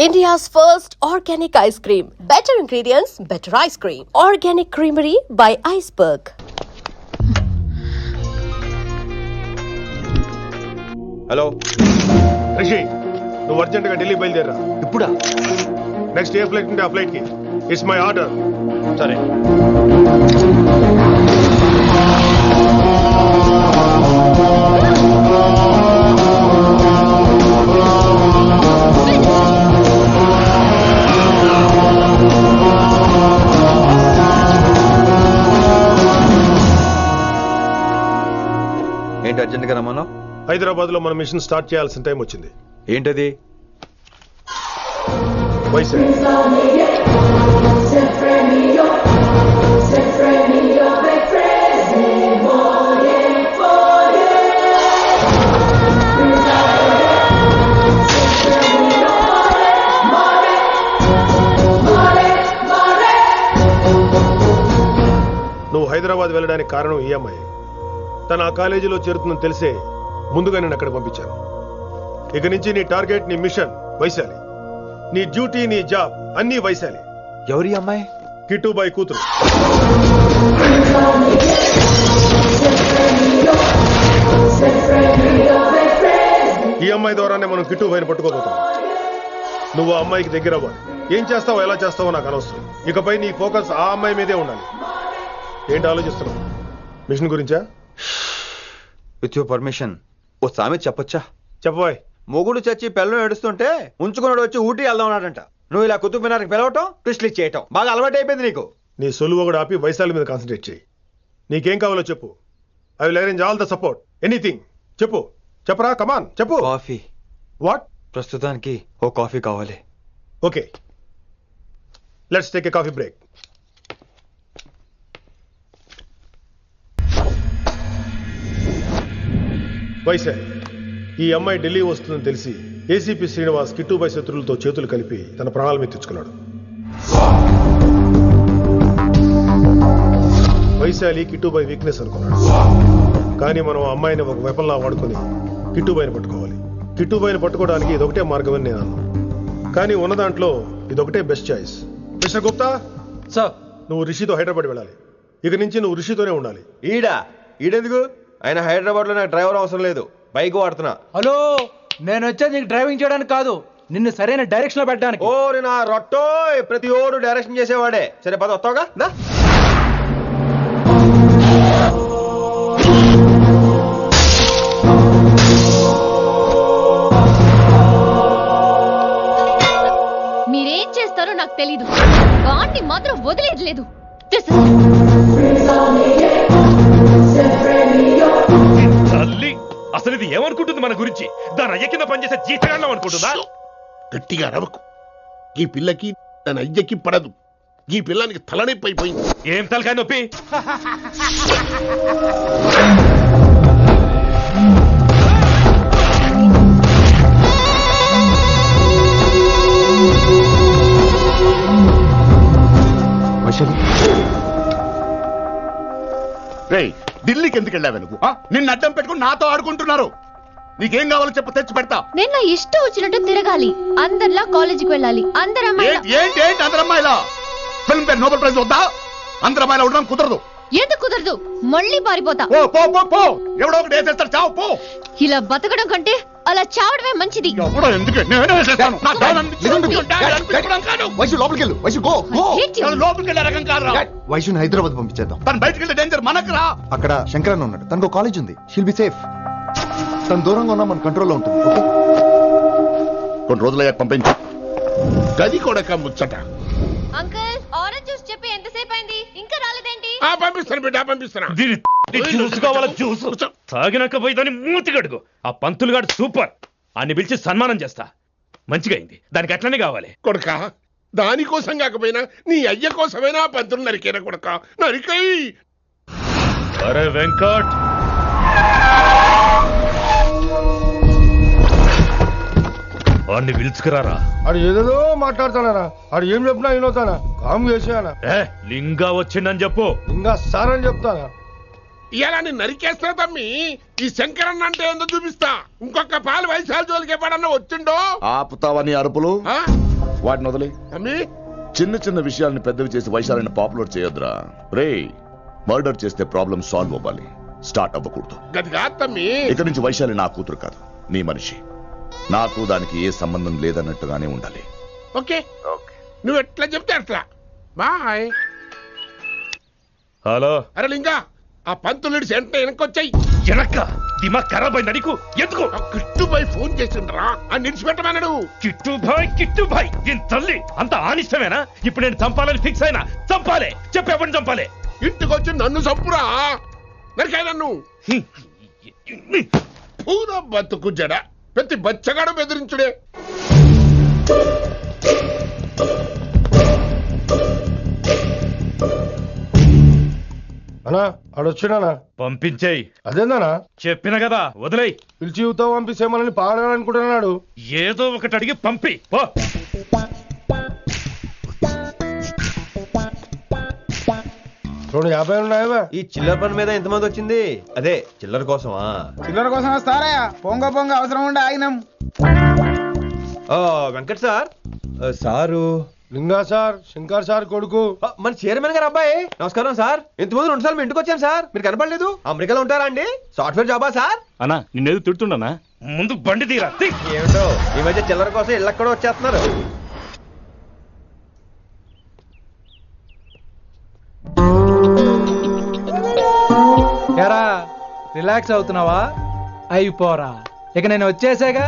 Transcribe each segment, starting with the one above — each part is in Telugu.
India's first organic ice cream. Better ingredients, better ice cream. Organic Creamery by Iceberg. Hello Rishi, నువ్వు అర్జెంటుగా ఢిల్లీ బయలుదేరా. ఇప్పుడా? నెక్స్ట్ ఏ ఫ్లైట్ ఉంటే ఆ ఫ్లైట్కి. It's my order. సరే. ఏంటి అర్జెంట్గా రమ్మను? హైదరాబాద్లో మన మిషన్ స్టార్ట్ చేయాల్సిన టైం వచ్చింది. ఏంటది? వైజాగ్. నువ్వు హైదరాబాద్ వెళ్ళడానికి కారణం ఈ అమ్మాయి. తను ఆ కాలేజీలో చేరుతుందని తెలిసే ముందుగా నేను అక్కడ పంపించాను. ఇక నుంచి నీ టార్గెట్, నీ మిషన్ వైశాలి. నీ డ్యూటీ, నీ జాబ్ అన్నీ వైశాలి. ఎవరి అమ్మాయి? కిట్టుబాయి కూతురు. ఈ అమ్మాయి ద్వారానే మనం కిట్టుబాయిని పట్టుకోబోతున్నాం. నువ్వు ఆ అమ్మాయికి దగ్గర అవ్వాలి. ఏం చేస్తావో ఎలా చేస్తావో నాకు అనవసరం. ఇకపై నీ ఫోకస్ ఆ అమ్మాయి మీదే ఉండాలి. ఏంటి ఆలోచిస్తున్నావు? మిషన్ గురించా? విత్ యువర్ పర్మిషన్ ఓ సామెత చెప్పొచ్చా? చెప్పబాయ్. మొగుడు చచ్చి పిల్లలు ఏడుస్తుంటే ఉంచుకున్నాడు వచ్చి ఊటీ వెళ్దాం అన్నాడంట. నువ్వు ఇలా కుతుబ్ మినార్కి పిలవటం, ట్విస్ట్లు చేయటం బాగా అలవాటు అయిపోయింది నీకు. నీ సొలువు కూడా ఆపి వైశాలి మీద కాన్సన్ట్రేట్ చేయి. నీకేం కావాలో చెప్పు. I will arrange all the support. Anything చెప్పు. చెప్పరా, కమాన్ చెప్పు. కాఫీ. వాట్? ప్రస్తుతానికి ఓ కాఫీ కావాలి. Okay, let's take a coffee break. Vaishali, ఈ అమ్మాయి ఢిల్లీ వస్తుందని తెలిసి ఏసీపీ శ్రీనివాస్ కిట్టుబాయి శత్రువులతో చేతులు కలిపి తన ప్రాణాల మీద తెచ్చుకున్నాడు. వైశాలి కిట్టుబాయి వీక్నెస్ అనుకున్నాడు. కానీ మనం ఆ అమ్మాయిని ఒక వెపన్లా వాడుకొని కిట్టుబాయిని పట్టుకోవాలి. కిట్టుబాయిని పట్టుకోవడానికి ఇదొకటే మార్గం అని నేను అన్నాను. కానీ ఉన్న దాంట్లో ఇదొకటే best choice. Mister Gupta sir, నువ్వు రిషితో హైదరాబాద్ వెళ్ళాలి. ఇక నుంచి నువ్వు రిషితోనే ఉండాలి. ఈడెందుకు? ఆయన హైదరాబాద్ లో నాకు డ్రైవర్ అవసరం లేదు, బైక్ వాడుతున్నా. హలో, నేను వచ్చేది నీకు డ్రైవింగ్ చేయడానికి కాదు, నిన్ను సరైన డైరెక్షన్ లో పెట్టడానికి. ఓ నా రొట్టో, ప్రతి ఓడు డైరెక్షన్ చేసేవాడే. సరే పద, వస్తావుగా? మీరేం చేస్తారో నాకు తెలీదు, వాటిని మాత్రం వదిలేదు లేదు. అసలు ఇది ఏమనుకుంటుంది మన గురించి? దాని అయ్య కింద పనిచేసే జీతగాళ్ళం అనుకుంటుందా? గట్టిగా అరవకు. ఈ పిల్లకి తన అయ్యకి పడదు. ఈ పిల్లానికి తలనొప్పి అయిపోయింది. ఏం తలకాయ నొప్పి? రేయ్, ఢిల్లీకి ఎందుకు వెళ్ళావు నువ్వు? నిన్ను అడ్డం పెట్టుకుని నాతో ఆడుకుంటున్నారు. నీకేం కావాలో చెప్పు, తెచ్చి పెడతా. నేను నా ఇష్టం వచ్చినట్టు తిరగాలి, అందరిలా కాలేజీకి వెళ్ళాలి. అందరు ఏంటి అందరు అమ్మాయిలా? ఫిల్మ్ పేరు నోబెల్ ప్రైజ్ వద్దా? అందరు అమ్మాయిలా ఉండడం కుదరదు. ఎందుకు కుదరదు? మళ్ళీ పారిపోతా. పో పో పో పో. ఎవడో ఒకటి వేసేస్తాడు, చావు పో. ఇలా బతకడం కంటే అలా చావడమే మంచిది. ఎవడో ఎందుకు? నేనే వేసేస్తాను. నా డాన్ అనిపించడం కాదు. వైశు లోపలికి వెళ్ళు. Vaishu go go. తను లోపలికి వెళ్ళే రకం కాదురా. వైశుని హైదరాబాద్ పంపించేద్దాం. తను బయటికి వెళ్తే డేంజర్ మనకు రా. అక్కడ శంకరన్న ఉన్నాడు, తనకు కాలేజ్ ఉంది. She'll be safe. తను దూరంగా ఉన్నా మన కంట్రోల్లో ఉంటుంది. ఓకే, కొన్ని రోజులయ్యాక పంపించు. గది కూడా ముచ్చట. అంకుల్, ఆరెంజ్ జ్యూస్ చెప్పి ఎంతసేపు అయింది, ఇంకా రాలేదేంటి? పంపిస్తాను బిడ్డ, పంపిస్తాను. జ్యూస్ కావాలా? జ్యూస్ తాగినాక పోయి దాన్ని మూతి గడుగు. ఆ పంతులు గాడు సూపర్, అన్ని పిలిచి సన్మానం చేస్తా. మంచిగా అయింది, దానికి అట్లనే కావాలి. కొడుక, దానికోసం కాకపోయినా నీ అయ్య కోసమైనా పంతులు నరికేనా కొడుక, నరికై. అరే వెంకట్, వాడిని పిలుచుకురారా. ఆడు ఏదేదో మాట్లాడతానా? ఆడు ఏం చెప్పినా వినవుతానా? కామ్ చేసేనా? లింగా వచ్చిందని చెప్పు. ఇంకా సార్ అని చెప్తానా? ఇలా నేను నరికేస్తా తమ్మి. ఈ శంకరన్న అంటే ఏందో చూపిస్తా. ఇంకొక పాలు వయసాల జోలికి ఎప్పుడన్నా వచ్చిండో ఆపుతావని అరుపులు. వాటిని వదిలే. తమ్మి చిన్న చిన్న విషయాలను పెద్దవి చేసి వైశాలిని పాపులర్ చేయొద్దురా. రే, మర్డర్ చేస్తే ప్రాబ్లం సాల్వ్ అవ్వాలి, స్టార్ట్ అవ్వకూడదు. గది కాదు తమ్మి. ఇక నుంచి వైశాలి నా కూతురు కాదు, నీ మనిషి. నాకు దానికి ఏ సంబంధం లేదన్నట్టుగానే ఉండాలి. ఓకే నువ్వు ఎట్లా చెప్తే అట్లా. బాయ్. హలో అరే లింగా, ఆ పంతులుడి సెంటర్ వెనకొచ్చాయి. ఎనక్క దిమాగ్ ఖరాబ్ అయింది నీకు. ఎందుకు కిట్టుబాయ్ ఫోన్ చేసిండ్రా అని నిడిచిపెట్టమన్నాడు. కిట్టుబాయ్ దీని తల్లి అంత ఆనిష్టమేనా? ఇప్పుడు నేను చంపాలని ఫిక్స్ అయినా. చంపాలే, చెప్పు ఎవరిని చంపాలి? ఇంటికొచ్చి నన్ను చంపురా, నరికాయ నన్ను. పూరా బతుకు జడ, ప్రతి బచ్చగాడు బెదిరించుడే. అన్నా ఆడొచ్చినానా? పంపించేయి. అదేందనా? చెప్పిన కదా వదిలేయ్. పిలిచి యువత పంపిస్తేమని పాడాలనుకుంటున్నాడు. ఏదో ఒకటి అడిగి పంపి పో. రెండు 50 ఉన్నాయా? ఈ చిల్లర పని మీద ఎంతమంది వచ్చింది? అదే చిల్లర కోసమా? చిల్లర కోసం వస్తారా? పొంగ అవసరం ఉండే ఆగినాం. వెంకట్ సార్. సారు లింగా సార్, శంకర్ సార్ కొడుకు. మన చైర్మన్ గారు అబ్బాయి. నమస్కారం సార్. ఇంతకుముందు 2 సార్లు మీ ఇంటికి వచ్చాను సార్, మీరు కనపడలేదు. అమెరికాలో ఉంటారా అండి? సాఫ్ట్వేర్ జాబా సార్? అన్నా నిన్నేది తిడుతుండనా? ముందు బండి తీరా. ఏమిటో ఈ మధ్య చిల్లర కోసం ఇళ్ళక్కడ వచ్చేస్తున్నారు. ఎరా రిలాక్స్ అవుతున్నావా? అయిపోరా, ఇక నేను వచ్చేసాగా.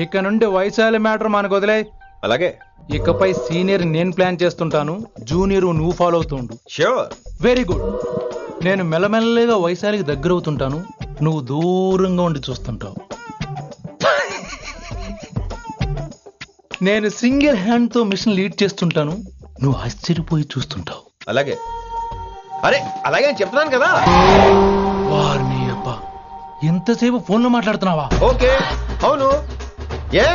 ఇక నుండి వైశాలి మ్యాటర్ మనకు వదిలే. అలాగే. ఇకపై సీనియర్ నేను ప్లాన్ చేస్తుంటాను, జూనియర్ నువ్వు ఫాలో అవుతుండు. ష్యూర్. Very good. నేను మెల్లమెల్లగా వైశాలికి దగ్గర అవుతుంటాను, నువ్వు దూరంగా ఉండి చూస్తుంటావు. నేను సింగిల్ హ్యాండ్ తో మిషన్ లీడ్ చేస్తుంటాను, నువ్వు ఆశ్చర్యపోయి చూస్తుంటావు. అలాగే. అరే అలాగే నేను చెప్తున్నాను కదా. వారిని అబ్బా, ఎంతసేపు ఫోన్లో మాట్లాడుతున్నావా? ఓకే అవును.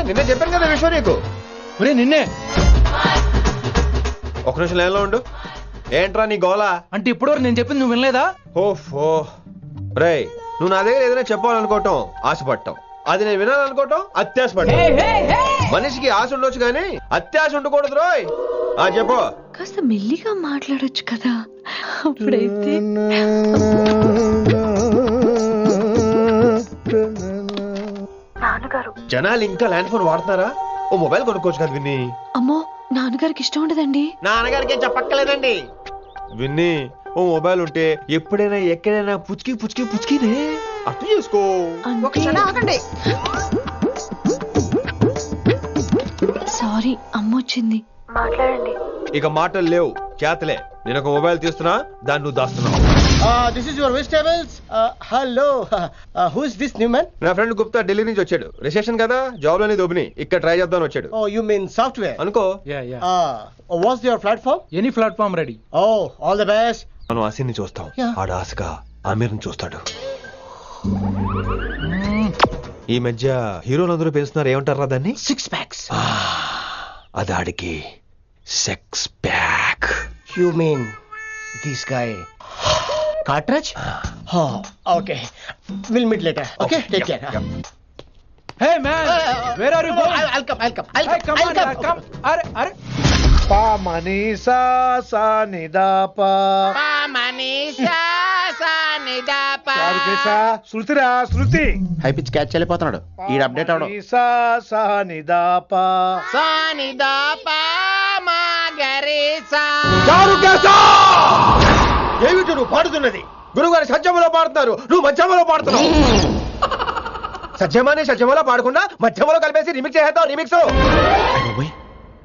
నిన్నే చెప్పాను కదా విశ్వ నీకు. ఒరే నిన్నే. ఒక నిమిషం లైన్లో ఉండు. ఏంట్రా నీ గోలా? అంటే ఇప్పటివరకు నేను చెప్పింది నువ్వు వినలేదా? ఓఫో రేయ్, నువ్వు నా దగ్గర ఏదైనా చెప్పాలనుకోవటం ఆశపడటం, అది నేను వినాలనుకోవటం అత్యాశపడటం. మనిషికి ఆశ ఉండొచ్చు కానీ అత్యాశ ఉండకూడదు రోయ్. చెప్పు. కాస్త మెల్లిగా మాట్లాడొచ్చు కదా, అప్పుడైతే. జనాలు ఇంకా ల్యాండ్ ఫోన్ వాడుతున్నారా? ఓ మొబైల్ కొనుక్కోవచ్చు కదా విన్ని. అమ్మో, నాన్నగారికి ఇష్టం ఉండదండి. నాన్నగారికి ఏం చెప్పక్కర్లేదండి. విన్ని, ఓ మొబైల్ ఉంటే ఎప్పుడైనా ఎక్కడైనా పుచ్చుకినే అర్థం చేసుకో. సారీ, అమ్మ వచ్చింది. మాట్లాడండి. ఇక మాటలు లేవు, చేతలే. నేను ఒక మొబైల్ తీస్తున్నా, దాన్ని నువ్వు దాస్తున్నావు. This is your vegetables. Hello. Who is this new man? నా ఫ్రెండ్ గుప్తా ఢిల్లీ నుంచి వచ్చాడు. రిసెప్షన్ కదా, జాబ్ లోని దొబ్బిని ఇక్కడ ట్రై చేద్దామని వచ్చాడు. Oh, you mean software? అనుకో. What's your platform? Any platform ready. Oh, all the best. మనం ఆసిని చూస్తాం, ఆడ ఆశగా ఆమీర్ని చూస్తాడు. ఈ మధ్య హీరోలందరూ పెంచుతున్నారు, ఏమంటారా దాన్ని? 6 packs. అది ఆడికి sex pack. You mean this guy? Cartridge? Oh, okay. We'll meet later. Okay, take care. Hey man, where are you going? I'll come. Hey, come on, yaar, come. Are. Pa manisa sa nidapa. Pa manisa sa nidapa. Shruti high pitch catch చేయలేకపోతున్నాడు. ఈ అప్డేట్ అవడం. మనీసా సా నిదాపా. సా నిదాపా మా గరీసా. ఏమిటి నువ్వు పాడుతున్నది? గురుగారు సత్యములో పాడుతున్నారు, నువ్వు మధ్యమలో పాడుతున్నావు. సత్యమాని సత్యములో పాడకుండా మధ్యమలో కలిపేసి రిమిక్స్ చేస్తావు. రిమిక్స్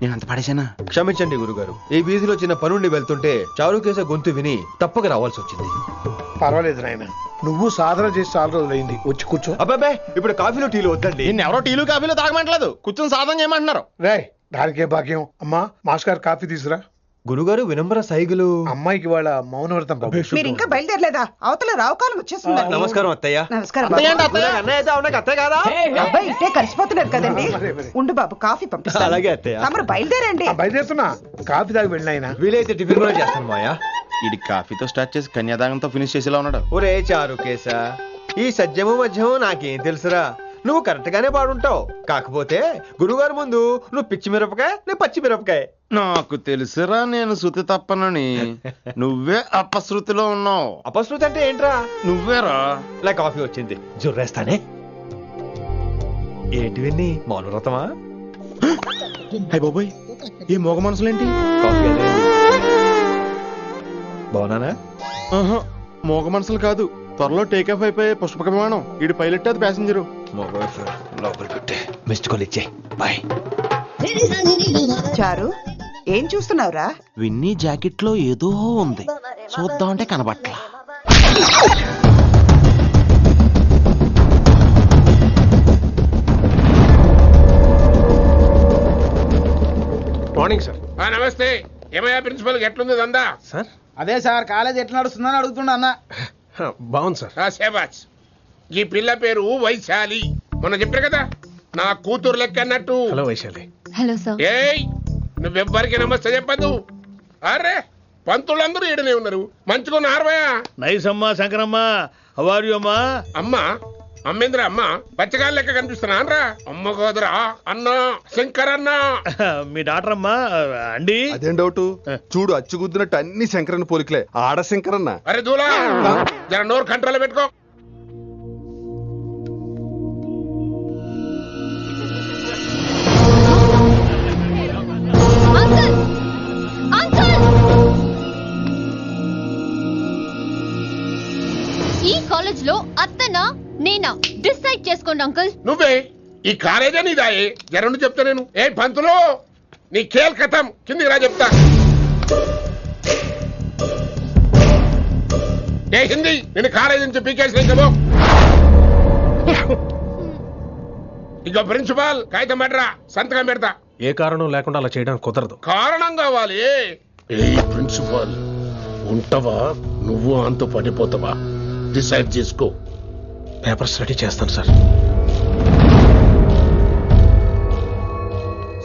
నేను అంత పాడేశానా? క్షమించండి గురుగారు, ఈ వీధిలో చిన్న పనుండి వెళ్తుంటే చారుకేస గొంతు విని తప్పక రావాల్సి వచ్చింది. పర్వాలేదు నాయన, నువ్వు సాధన చేసి చాలా రోజులైంది. వచ్చి కూర్చో. అబ్బాబే, ఇప్పుడు కాఫీలో టీలు వద్దండి. ఎవరో టీలు కాఫీలు తాగమంటలేదు, కూర్చొని సాధన చేయమంటున్నారు. రే, దానికే భాగ్యం. అమ్మా, మాస్ గారు కాఫీ తీసురా. గురుగారు వినమ్ర సైగులు. అమ్మాయికి వాళ్ళ మౌనవ్రతం. మీరు ఇంకా బయలుదేరలేదా? అవతల రావుకాలం వచ్చేస్తుంది. నమస్కారం అత్తయ్య. నమస్కారం. అన్నయ్య అయితే అవునా అత్తయ్య కాదా? అబ్బాయి ఇట్టే కలిసిపోతున్నారు కదండి. ఉండు బాబు, కాఫీ పంపిస్తాను. అలాగే అత్తయ్య. తమరు బయలుదేరండి. బయలుదేరుతున్నా, కాఫీ తాగి వెళ్ళినాయన. వీలైతే టిఫిన్ కూడా చేస్తాను మాయా. ఇది కాఫీతో స్టార్ట్ చేసి కన్యాదానంతో ఫినిష్ చేసేలా ఉన్నాడు. ఒరే చారుకేశ, ఈ సత్యము మధ్యము నాకేం తెలుసురా? నువ్వు కరెక్ట్ గానే పాడుంటావు. కాకపోతే గురుగారు ముందు నువ్వు పిచ్చి మిరపకాయ, నేను పచ్చి మిరపకాయ. నాకు తెలుసురా నేను శృతి తప్పనని. నువ్వే అపశృతిలో ఉన్నావు. అపశృతి అంటే ఏంట్రా? నువ్వేరా. ఇలా కాఫీ వచ్చింది, జుర్రేస్తానే. ఏంటి విన్ని మౌనవ్రతమా? హై బాబోయ్, ఈ మోగ మనసులేంటి? కాఫీ అదే. బాగున్నానా? మోగ మనసులు కాదు, త్వరలో టేక్ ఆఫ్ అయిపోయే పుష్పక విమానం. ఈడు పైలట్, అది ప్యాసింజరు. లోపల పెట్టే మిస్డ్ కాల్ ఇచ్చే. బాయ్. చారు ఏం చూస్తున్నావురా? విన్నీ జాకెట్ లో ఏదో ఉంది, చూద్దామంటే కనబట్లా. Morning sir. నమస్తే. ఏమయ్యా ప్రిన్సిపల్ ఎట్లుంది దందా? సార్ అదే సార్, కాలేజ్ ఎట్లా నడుస్తుందని అడుగుతున్నా అన్న. బాగుంది సార్. శేబాజ్. ఈ పిల్ల పేరు వైశాలి. మొన్న చెప్పారు కదా నా కూతురు లెక్క అన్నట్టు. హలో వైశాలి. Hello sir. ఏయ్, నువ్వెవ్వరికి నమస్తే చెప్పదు. అరే పంతులందరూ ఈడనే ఉన్నారు. మంచుకున్న ఆర్వయా. నైస్ అమ్మా శంకరమ్మ. హౌ ఆర్ యు అమ్మా? అమ్మా అమ్మేంద్ర అమ్మ పచ్చగాళ్ళ లెక్క కనిపిస్తున్నా అనరా? అమ్మ గోదరా అన్న శంకర్ అన్న. మీ డాక్టర్ అమ్మా అండి. అదేం డౌట్? చూడు అచ్చుగుద్దినట్టు అన్ని శంకరన్న పోలికలే. ఆడ శంకరన్న. అరే దూలా, జర నోరు కంట్రోల్ పెట్టుకో. అంకుల్ అంకుల్, ఈ కాలేజ్ లో అత్తనా నేనా డిసైడ్ చేసుకోండి అంకుల్. నువ్వే ఈ కాలేజా నీదాయే? జరండు చెప్తా నేను. ఏ పంతులు, నీ ఖేల్ కథం. కిందికి రా చెప్తా. ఏ హిందీ, నేను కాలేజీ నుంచి పీకేసిన ఇంకబో. ఇక ప్రిన్సిపాల్ కాగితం పెట్టరా, సంతకం పెడతా. ఏ కారణం లేకుండా అలా చేయడానికి కుదరదు. కారణం కావాలి. ఏ ప్రిన్సిపాల్ ఉంటావా, నువ్వు అంతు పడిపోతావా? డిసైడ్ చేసుకో. పేపర్స్ రెడీ చేస్తాను సార్.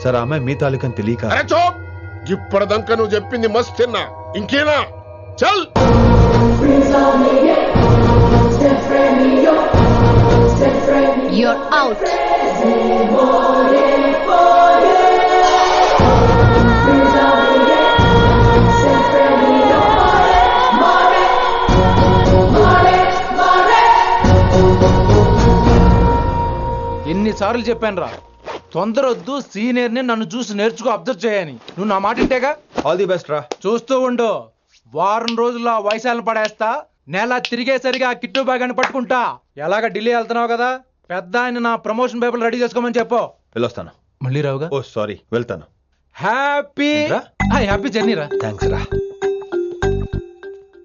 సార్ ఆమె మీ తాలూకని తెలియక. అరే చోప్, ఇప్పటిదాకా నువ్వు చెప్పింది మస్త్ తిన్నా. ఇంకేనా? చల్. You're out. ఎన్నిసార్లు చెప్పాను రా, తొందరొద్దు, సీనియర్ ని నన్ను చూసి నేర్చుకో, అబ్జర్వ్ చేయని. నువ్వు నా మాట ఇంటేగా? ఆల్ ది బెస్ట్ రా. చూస్తూ ఉండు, వారం రోజుల్లో ఆ వైశాలను పడేస్తా. నెల తిరిగేసరిగా ఆ కిట్టు బ్యాగాన్ని పట్టుకుంటా. ఎలాగ ఢిల్లీ వెళ్తున్నావు కదా, పెద్ద ఆయన నా ప్రమోషన్ పేపర్లు రెడీ చేసుకోమని చెప్పు. వెళ్ళొస్తాను. మళ్ళీ రావుగా? ఓ సారీ, వెళ్తాను. హ్యాపీ జర్నీ రా. థ్యాంక్స్ రా.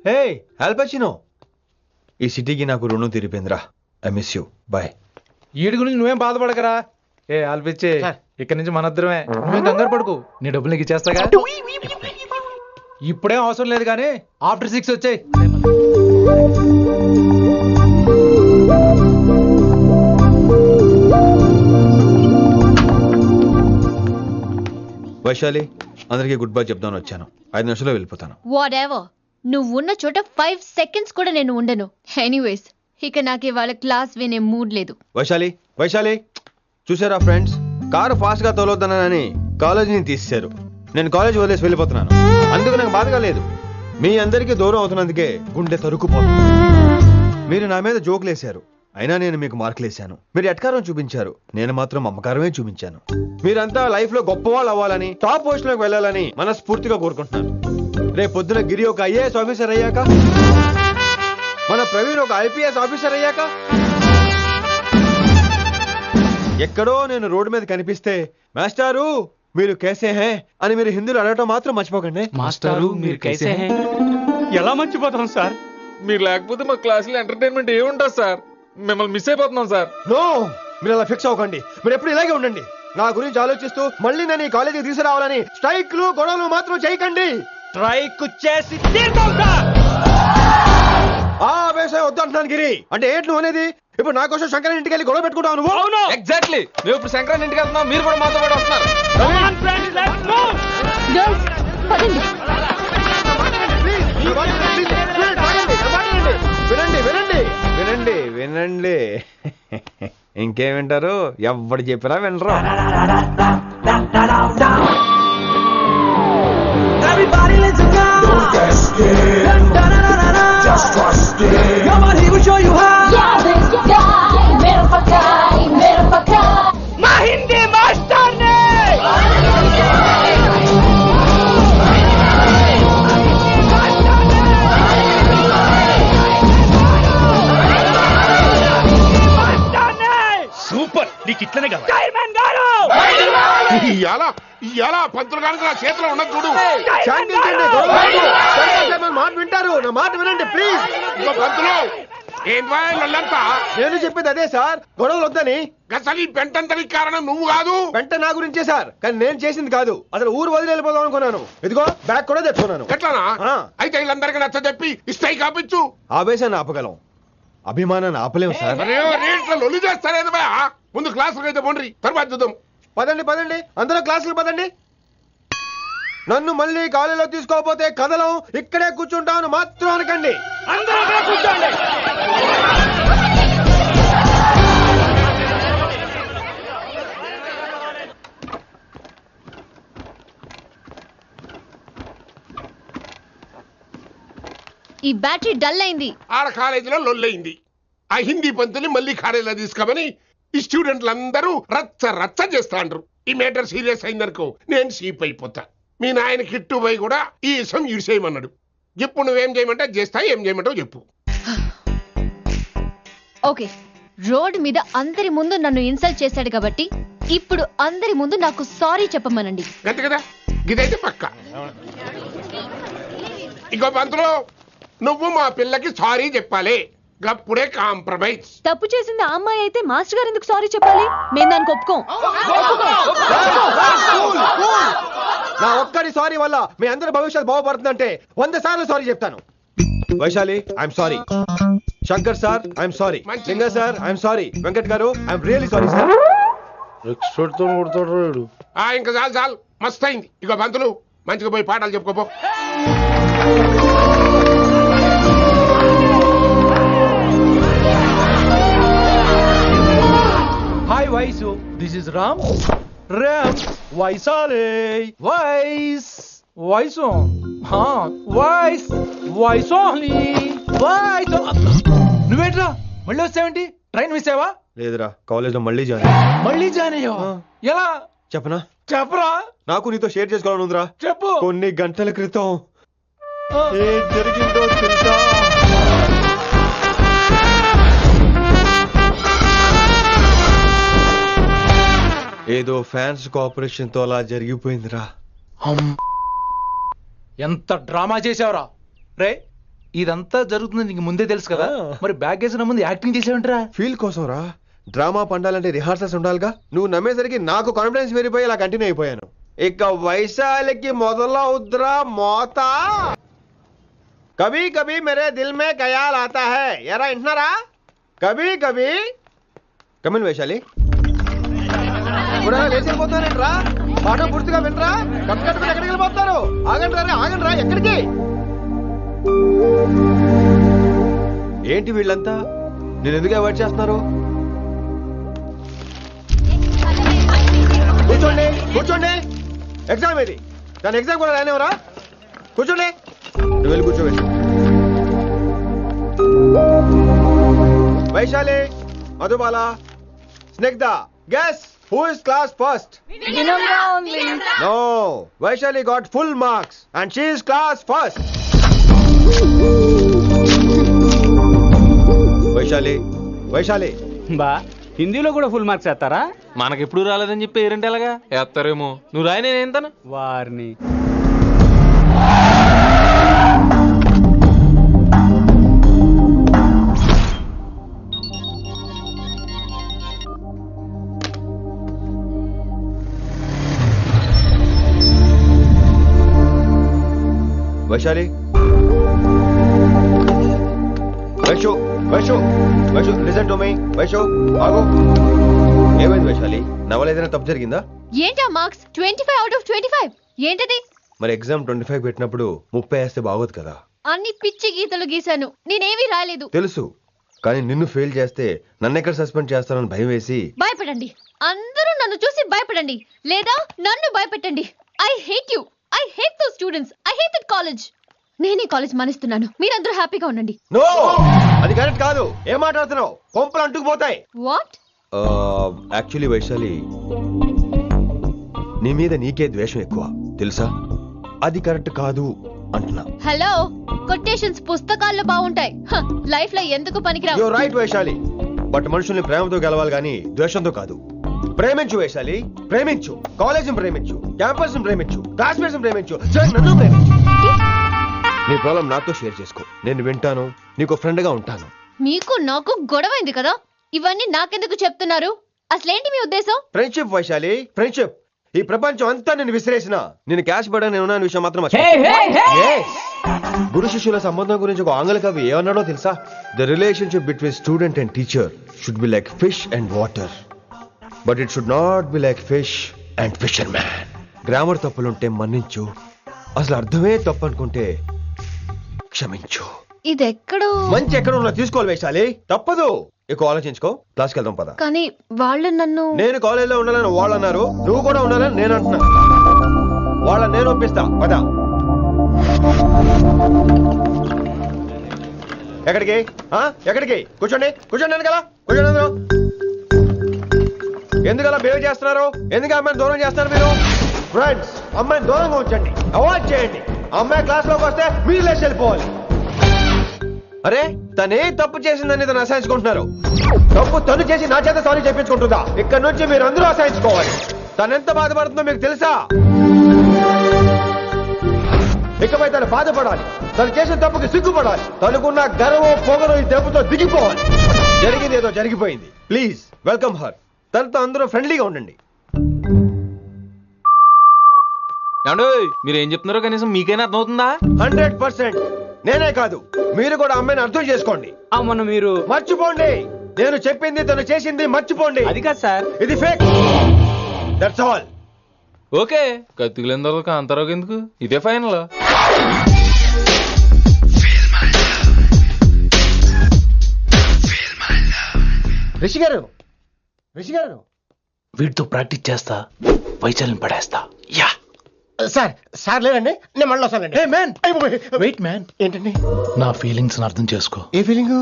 హే ఆల్పచినో, ఈ సిటీకి నాకు రుణం తీరిపోయిందిరా. I miss you. బాయ్. ఈడి గురించి నువ్వేం బాధపడకరా. ఏ ఆల్పిచ్చి, ఇక్కడి నుంచి మనద్దరమే. నువ్వేం కంగారు పడుకు, నీ డబ్బులు నీకు ఇచ్చేస్తాగా. ఇప్పుడేం అవసరం లేదు కానీ ఆఫ్టర్ 6 వచ్చాయి. వైశాలి, అందరికీ గుడ్ బై చెప్దామని వచ్చాను. 5 నిమిషాల్లో వెళ్ళిపోతాను. వాట్ ఎవర్, నువ్వు ఉన్న చోట 5 seconds కూడా నేను ఉండను. ఎనీవేస్, ఇక నాకు ఇవాళ క్లాస్ వినే మూడ్ లేదు. వైశాలి, వైశాలి, చూసారా ఫ్రెండ్స్, కారు ఫాస్ట్ గా తోలొద్దనని కాలేజీని తీసేశారు. నేను కాలేజీ వదిలేసి వెళ్ళిపోతున్నాను. అందుకు నాకు బాధగా లేదు. మీ అందరికీ దూరం అవుతున్నందుకే గుండె తరుక్కుపోతుంది. మీరు నా మీద జోకులేశారు, అయినా నేను మీకు మార్కులేశాను. మీరు ఎట్కారం చూపించారు, నేను మాత్రం అమ్మకారమే చూపించాను. మీరంతా లైఫ్ లో గొప్ప వాళ్ళు అవ్వాలని, టాప్ పొజిషన్ లోకి వెళ్ళాలని మనస్ఫూర్తిగా కోరుకుంటున్నాను. రేపు పొద్దున గిరి ఒక ఐఏఎస్ ఆఫీసర్ అయ్యాక, మన ప్రవీణ్ ఒక ఐపీఎస్ ఆఫీసర్ అయ్యాక, ఎక్కడో నేను రోడ్డు మీద కనిపిస్తే మాస్టారు మీరు కేసే హే అని మీరు హిందీలో అడగటం మాత్రం మర్చిపోకండి. మాస్టారు మీరు కైసే హై? ఎలా మర్చిపోతాం సార్? మీరు లేకపోతే మా క్లాసులో ఎంటర్టైన్మెంట్ ఏముంటుంది సార్? మిమ్మల్ని మిస్ అయిపోతున్నాం సార్. నో, మీరు అలా ఫిక్స్ అవ్వకండి. మీరు ఎప్పుడు ఇలాగే ఉండండి. నా గురించి ఆలోచిస్తూ మళ్ళీ నేను ఈ కాలేజీకి తీసుకురావాలని స్ట్రైక్లు గొడవలు మాత్రం చేయకండి. స్ట్రైక్ చేసి తీరుతాం సార్. ఆ వేసే వద్దు అంటున్నాను గిరి. అంటే ఏంటి నువ్వు అనేది? ఇప్పుడు నా కోసం శంకర్ ఇంటికి వెళ్ళి గొడవ పెట్టుకుంటావు నువ్వు? అవును, ఎగ్జాక్ట్లీ. మేము ఇప్పుడు శంకరాన్ని ఇంటికి వెళ్తున్నాం, మీరు కూడా మాతో పాటు వస్తున్నారు. వినండి వినండి వినండి వినండి. ఇంకేం వింటారు, ఎవడు చెప్పినా వినరు. Everybody let's go. Don't get scared. Just trust it. Come on, he will show you how. My Hindi master ne. Super, నీకు ఇట్లనే కావాలి. Chairman garu. ఇయాల పంతులు కనుక నా చేతిలో ఉన్నది చూడు. మాట వింటారు, నా మాట వినండి ప్లీజ్. పంతులు ఏంటంతా నేను చెప్పేది అదే సార్, గొడవలు వద్దని. అసలు ఈ పెంటంతరికి కారణం నువ్వు కాదు. వెంట నా గురించే సార్, కానీ నేను చేసింది కాదు. అసలు ఊరు వదిలి వెళ్ళిపోదాం అనుకున్నాను. ఇదిగో బ్యాగ్ కూడా తెచ్చుకున్నాను. ఎట్లానా? అయితే వీళ్ళందరికీ నచ్చ చెప్పి ఇష్టై కాపించు. ఆవేశాన్ని ఆపగలం, అభిమానాన్ని ఆపలేము సార్. లొల్లి చేస్తారేది బా. ముందు క్లాసులకు అయితే పోండి, తర్వాత చూద్దాం. పదండి పదండి, అందరూ క్లాసులకు పదండి. నన్ను మళ్ళీ కాలేజీలో తీసుకోకపోతే కదలం, ఇక్కడే కూర్చుంటాను మాత్రం అనకండి. అందరూ అక్కడ కూర్చోండి. ఈ బ్యాటరీ డల్ అయింది. ఆడ కాలేజీలో లొల్లయింది. ఆ హిందీ పంతుని మళ్ళీ కాలేజీలో తీసుకోమని ఈ స్టూడెంట్లందరూ రచ్చ రచ్చ చేస్తాండ్రు. ఈ మేటర్ సీరియస్ అయిందనుకో నేను సీప్ అయిపోతా. మీ నాయన కిట్టు పోయి కూడా ఈ విషయం ఇడిసేయమన్నాడు. ఇప్పుడు నువ్వేం చేయమంటే చేస్తా, ఏం చేయమంటావు చెప్పు. ఓకే, రోడ్ మీద అందరి ముందు నన్ను ఇన్సల్ట్ చేశాడు కాబట్టి ఇప్పుడు అందరి ముందు నాకు సారీ చెప్పమనండి. గంతే కదా, ఇదైతే పక్క. ఇంకో పంతులు, నువ్వు మా పిల్లకి సారీ చెప్పాలి. గప్పుడే కాంప్రమైజ్. తప్పు చేసింది ఆ అమ్మాయి అయితే మాస్టర్ గారు ఎందుకు సారీ చెప్పాలి? మేము దానికి ఒప్పుకోం. నా ఒక్కడి సారీ వల్ల మీ అందరి భవిష్యత్తు బాగుపడుతుందంటే 100 సార్లు సారీ చెప్తాను. Vaishali, I'm sorry. Shankar sir, I'm sorry. లింగ సార్, ఐఎమ్ సారీ. వెంకట్ గారు, ఐఎమ్ రియలీ సారీ సార్. ఇంకా చాలు చాలు, మస్తు అయింది. ఇక పంతులు మంచిగా పోయి పాఠాలు చెప్పుకోపో. Hi Vaishu, this is Ram. Ram వైసాలే. వైస్ వైసు, వైస్ వైసోహ్లీ వైస్. నువ్వేంట్రా మళ్ళీ వచ్చావేంటి? ట్రైన్ మిస్ అయ్యావా? లేదురా, కాలేజ్ లో మళ్ళీ జాయిన్. మళ్ళీ జాయిన్ అయ్యావా? ఎలా చెప్పనా? చెప్పరా. నాకు నీతో షేర్ చేసుకోవాలని ఉందిరా. చెప్పు. కొన్ని గంటల క్రితం ఏం జరిగిందో తెలుసా? ఏదో ఫ్యాన్స్ కోఆపరేషన్ తో అలా జరిగిపోయిందిరా. ఎంత డ్రామా చేసావురా రే. ఇదంతా జరుగుతుంది నీకు ముందే తెలుసు కదా, మరి బ్యాగ్ వేసిన ముందు యాక్టింగ్ చేసావంటరా? ఫీల్ కోసం రా. డ్రామా పండాలంటే రిహార్సల్స్ ఉండాలిగా. నువ్వు నమ్మేసరికి నాకు కాన్ఫిడెన్స్ పెరిగిపోయి అలా కంటిన్యూ అయిపోయాను. ఇక వైశాలికి మొదలవుద్రా మోత. కభీ కభీ మేరే దిల్ మే ఖయాల్ ఆతా హై. ఎరా ఇంటున్నారా? కభీ కభీ. కమిన్ వైశాలి. లేచిపోతానంట్రా, పాఠం పూర్తిగా వినరా? కట్టుకట్టుకుని ఎక్కడికి వెళ్ళిపోతారు? ఆగండి రా, ఆగండి రా. ఎక్కడికి? ఏంటి వీళ్ళంతా నేను ఎందుకు అవాయిడ్ చేస్తున్నారు? కూర్చోండి కూర్చోండి. ఎగ్జామ్ ఏది? దాని ఎగ్జామ్ కూడా రానివరా? కూర్చోండి. నువ్వు వెళ్ళి కూర్చోబెట్టి. Vaishali, Madhubala, Snigdha, guess who is class first? Vinamra only. No, Vaishali got full marks and she is class first. Vaishali బా, హిందీలో కూడా ఫుల్ మార్క్స్ వేస్తారా? మనకెప్పుడు రాలేదని చెప్పి ఏరంటే ఎలాగా వేస్తారేమో. నువ్వు రాయి, నేను ఏంతను వారిని. Vaishali, Vaishu Vaishu Vaishu listen to me. Vaishu ఆగు. ఏమైంది వైశాలి? నవల ఏదైనా తప్పు జరిగిందా? ఏంటా మార్క్స్? 25 out of 25. ఏంటది? మరి ఎగ్జామ్ 25 పెట్టినప్పుడు 30 వేస్తే బాగోదు కదా. అన్ని పిచ్చి గీతలు గీశాను, నేనేమీ రాలేదు. తెలుసు, కానీ నిన్ను ఫెయిల్ చేస్తే నన్ను ఎక్కడ సస్పెండ్ చేస్తానని భయం వేసి భయపడండి, అందరూ నన్ను చూసి భయపడండి, లేదా నన్ను భయపెట్టండి. I hate you, I hate those students, I hate that college. నేను ఈ కాలేజ్ మానేస్తున్నాను, మీరందరూ హ్యాపీగా ఉండండి. నో, అది కరెక్ట్ కాదు. ఏం మాట్లాడుతున్నావు? కొంపలు అంటుకుపోతాయి. వాట్? యాక్చువల్లీ వైశాలి, నీ మీద నీకే ద్వేషం ఎక్కువ తెలుసా? అది కరెక్ట్ కాదు అంటున్నా. హలో, కొటేషన్స్ పుస్తకాల్లో బాగుంటాయి, లైఫ్ లో ఎందుకు పనికిరావు. యు రైట్ వైశాలి, బట్ మనుషుల్ని ప్రేమతో గెలవాలి గాని ద్వేషంతో కాదు. ప్రేమించు వైశాలి, ప్రేమించు. కాలేజ్ ప్రేమించు, క్యాంపస్ ప్రేమించు, క్లాస్మేట్స్ ప్రేమించు, నన్ను ప్రేమించు. నీ ప్రాబ్లం నాతో షేర్ చేసుకో, నేను వింటాను, నీకు ఫ్రెండ్ గా ఉంటాను. మీకు నాకు గొడవైంది కదా, ఇవన్నీ నాకెందుకు చెప్తున్నారు? అసలేంటి మీ ఉద్దేశం? Friendship Vaishali, friendship. ఈ ప్రపంచం అంతా నేను విసిరేసిన నేను క్యాష్ పడా నేను ఉన్న విషయం మాత్రం గురు శిష్యుల సంబంధం గురించి ఒక ఆంగ్ల కవి ఏమన్నాడో తెలుసా? The relationship between student and teacher should be like fish and water, but it should not be like fish and fisherman. Grammar తప్పులుంటే మన్నించు, అసలు అర్థమే తప్పు అనుకుంటే క్షమించు. ఇది ఎక్కడో మంచి ఎక్కడ ఉన్నా తీసుకోవాలి వైశాలి, తప్పదు. ఎక్కువ ఆలోచించుకో, క్లాస్కి వెళ్దాం పద. కానీ వాళ్ళు నన్ను నేను కాలేజీలో ఉండాలని వాళ్ళు అన్నారు, నువ్వు కూడా ఉండాలని నేను అంటున్నా. వాళ్ళని నేను ఒప్పిస్తా, పద. ఎక్కడికి ఎక్కడికి? కూర్చోండి కూర్చోండి కదా, కూర్చోండి అందరూ. ఎందుకలా బిహేవ్ చేస్తున్నారు? ఎందుకు అమ్మాయిని దూరం చేస్తున్నారు మీరు? ఫ్రెండ్స్, అమ్మాయిని దూరంగా ఉంచండి, అవాయిడ్ చేయండి. అమ్మాయి క్లాస్ లోకి వస్తే మీరు లేచి వెళ్ళిపోవాలి. అరే, తనే తప్పు చేసిందని తను అసహించుకుంటున్నారు. తప్పు తను చేసి నా చేత సారీ చెప్పించుకుంటుందా? ఇక్కడ నుంచి మీరు అందరూ అసహించుకోవాలి. తను ఎంత బాధపడుతుందో మీకు తెలుసా? ఇకపై తను బాధపడాలి, తను చేసిన తప్పుకి సిగ్గుపడాలి. తనకున్న గర్వం పొగరు ఈ దెబ్బతో దిగిపోవాలి. జరిగింది ఏదో జరిగిపోయింది. Please welcome her. తనతో అందరూ ఫ్రెండ్లీగా ఉండండి. మీరు ఏం చెప్తున్నారో కనీసం మీకైనా అర్థమవుతుందా? 100%. నేనే కాదు, మీరు కూడా అమ్మాయిని అర్థం చేసుకోండి. అవును, మీరు మర్చిపోండి. నేను చెప్పింది తను చేసింది మర్చిపోండి. అది కాదు సార్, ఇది ఫేక్. That's all. ఓకే, కత్తిలేని తర్వాత అంతరావు ఎందుకు? ఇదే ఫైనల్. రిషి గారు, రిషి గారు, వీటితో ప్రాక్టీస్ చేస్తా, వైశాల్యం పడేస్తా. యా సార్, సార్ లేదండి, నేను మళ్ళీ వస్తానండి. వెయిట్ మ్యాన్, ఏంటండి? నా ఫీలింగ్స్ అర్థం చేసుకో. ఏ ఫీలింగ్?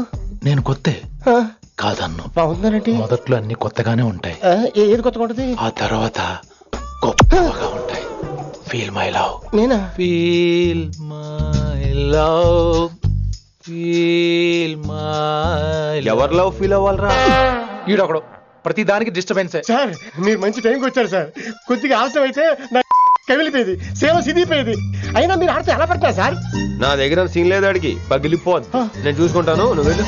నేను కొత్తే కాదన్ను. బాగుందండి. మొదట్లో అన్ని కొత్తగానే ఉంటాయి, ఏది కొత్తగా ఉంటుంది? ఆ తర్వాత గొప్పగా ఉంటాయి. Feel my love. నేనా? Feel my love, feel my. ఎవరి లవ్ ఫీల్ అవ్వాలరా? ఈడొకడు ప్రతి దానికి డిస్టర్బెన్స్. సార్, మీరు మంచి టైంకి వచ్చారు సార్. కొద్దిగా ఆలస్యం అయితే నా కవిలిపోయేది, సేవ సిదిపోయేది. అయినా మీరు ఆడితే ఎలా పడతారు సార్? నా దగ్గర సీన్ లేదు, అడిగి పగిలిపోద్ది. నేను చూసుకుంటాను, నువ్వు వెళ్ళు.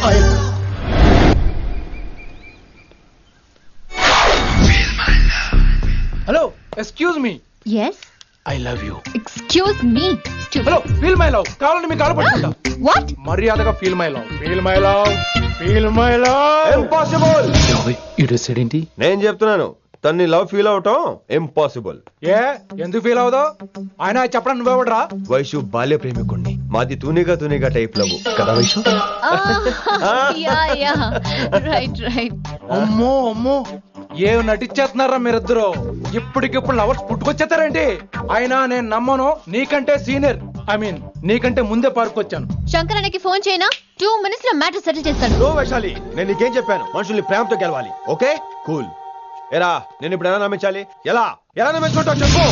Hello, excuse me. Yes, I love you. Excuse me. Hello, feel my love. కావాలంటే మీకు కాలు పట్టుకుంటా. వాట్? మర్యాదగా feel my love, feel my love, feel my love. Impossible. ఏంటి? నేను చెప్తున్నాను, తన్ని లవ్ ఫీల్ అవటం ఇంపాసిబుల్. ఏ, ఎందుకు ఫీల్ అవదో? ఆయన చెప్పడం నువ్వెవడరా? వైషు బాల్య ప్రేమికుణ్ణి. మాది తూనిగా టైప్ లవ్ కదా వైషు? Right right. అమ్మో అమ్మో, ఏం నటించేస్తున్నారా మీరిద్దరు? ఇప్పటికిప్పుడు లవర్స్ పుట్టుకొచ్చేస్తారేంటి? అయినా నేను నమ్మను, నీకంటే సీనియర్, ఐ మీన్ నీకంటే ముందే పార్కొచ్చాను. శంకర్ అన్నకి ఫోన్ చేయనా? 2 minutes లో మ్యాటర్ సెటిల్ చేస్తాను. నో వైశాలి, నేను నీకేం చెప్పాను? మనుషుల్ని ప్రేమతో గెలవాలి. Okay cool. ఎరా, నేను ఇప్పుడు ఎలా నమ్మించాలి? ఎలా ఎలా నమ్మించుకుంటావు చెప్పు.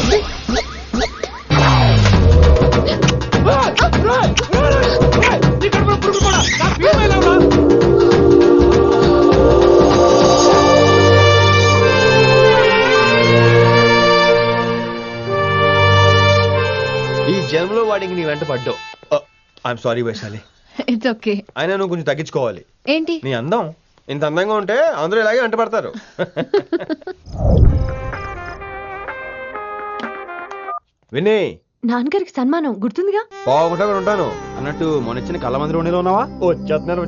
ఈ జన్మలో వాడికి నీ వెంట పడ్డావు. I'm sorry Vaishali. It's okay. అయినా నువ్వు కొంచెం తగ్గించుకోవాలి. ఏంటి? నీ అందం. ఇంత అందంగా ఉంటే అందరూ ఇలాగే వెంట పడతారు. విని, నాన్నగారికి సన్మానం గుర్తుందిగా? బాగుంటా ఉంటాను అన్నట్టు మొన్న ఇచ్చిన కళ్ళ మందిరం ఉన్నావా? వచ్చేస్తున్నాను.